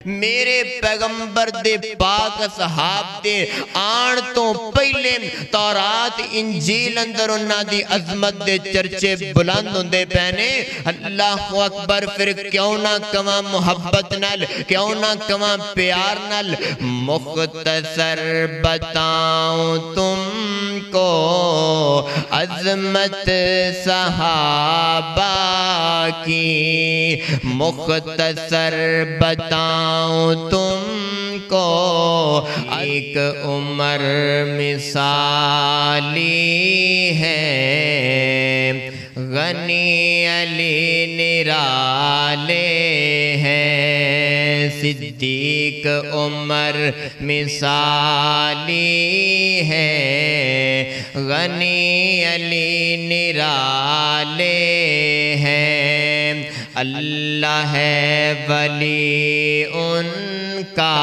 میرے پیغمبر دے پاک صحاب دے آن تو پہلے تورات انجیل اندر انہاں دی عظمت دے چرچے بلند ہوندے پینے. اللہ اکبر. پھر کیوں نہ کواں محبت نال، کیوں نہ کواں پیار نال. مختصر بتاؤں تم کو عظمت صحابہ کی، مختصر بتاؤں تم کو. ایک عمر مثالی ہے، غنی علی نرالے ہیں. صدیق عمر مثالی ہے، غنی علی نرالے ہیں. اللہ ہے ولی ان کا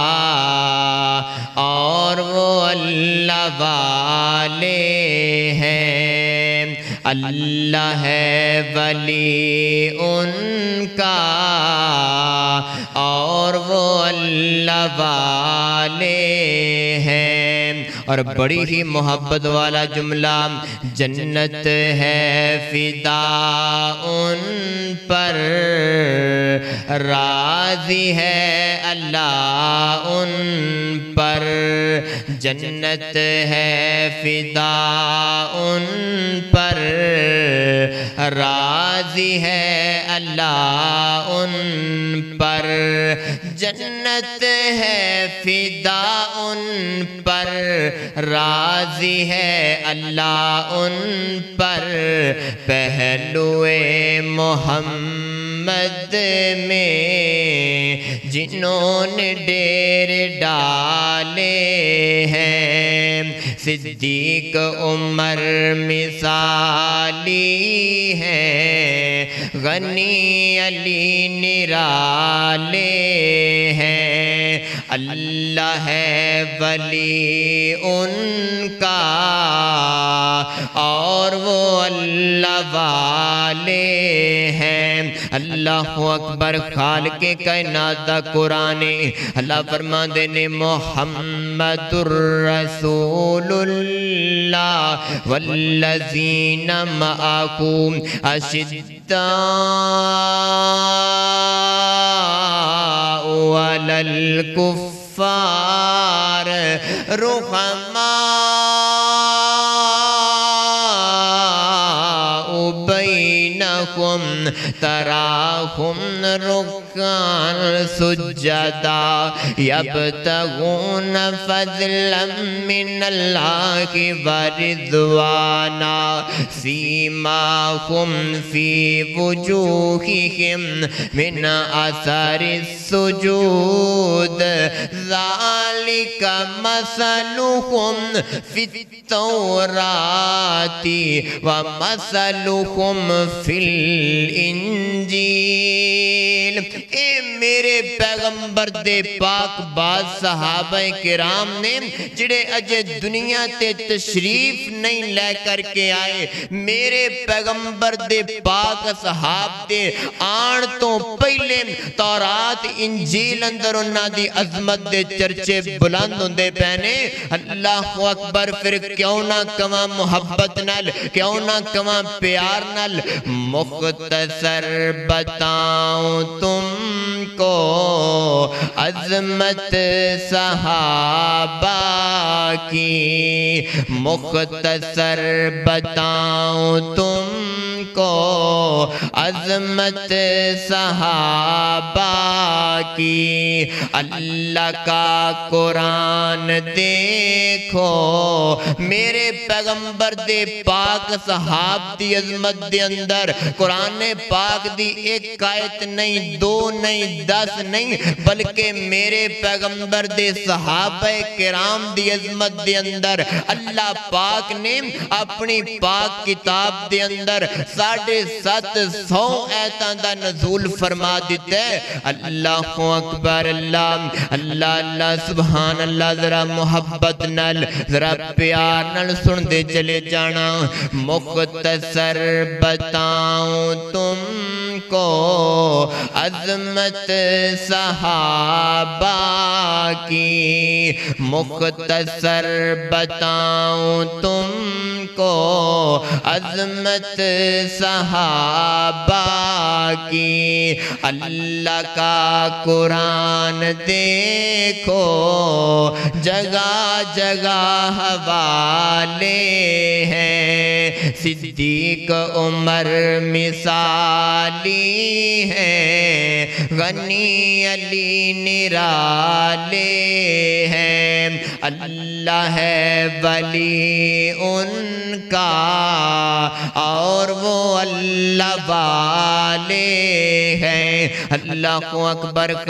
اور وہ اللہ والے ہیں. اللہ ہے ولی ان کا اور وہ اللہ والے ہیں. اور بڑی ہی محبت والا جملہ، جنت ہے فدا ان پر، راضی ہے اللہ ان پر. جنت ہے فدا ان پر، راضی ہے اللہ ان پر. جنت ہے فدا ان پر، راضی ہے اللہ ان پر. پہلوئے محمد میں جنہوں نے ڈیر ڈالے ہیں، صدیق عمر مثالی ہے، غنی علی نرالے ہیں. اللہ ہے ولی ان کا اور وہ اللہ والے ہیں. اللہ اکبر. خالق کائنات دا قرآن اللہ فرماندے نے محمد الرسول اللہ والذین معکم اشداء علی الکفار رحماء بینکم تراہم رکعا سجدا یبتغون فضلا من اللہ ورضوانا سیماہم فی وجوہہم من اثر السجود ذالک مثلہم فی التوراۃ ومثلہم فی الانجیل. اے میرے پیغمبر دے پاک باز صحابہ کرام نے جڑے اجے دنیا تے تشریف نہیں لے کر کے آئے، میرے پیغمبر دے پاک صحاب دے آن تو پہلے تورات انجیل اندر انہاں دی عظمت دے چرچے بلند ہوندے پینے. اللہ اکبر. پھر کیوں نہ کواں محبت نال، کیوں نہ کواں پیار نال. مختصر بتاؤں تم کو عظمت صحابہ کی، مختصر بتاؤں تم کو عظمت صحابہ کی. اللہ کا قرآن دیکھو، میرے پیغمبر دے پاک صحاب دی عظمت دے اندر قرآن پاک دی ایک آیت نہیں، دو نہیں، 10 نہیں، بلکہ میرے پیغمبر دے صحابہ کرام دی عظمت دے اندر اللہ پاک نے اپنی پاک کتاب دے اندر 750 ایتاں دا نزول فرما دیتا ہے۔ اللہ اکبر، اللہ اللہ اللہ سبحان اللہ، ذرا محبت نال ذرا پیار نال سن دے چلے جانا۔ مختصر بتاؤں تم کو عظمت صحابہ کی، مختصر بتاؤں تم کو عظمت صحابہ کی۔ اللہ کا قرآن دیکھو جگہ جگہ حوالے ہیں، صدیق عمر مثالی ہیں، غنی علی نرالے ہیں۔ اللہ ہے ولی ان کا اور وہ اللہ والے ہیں۔ اللہ اکبر کا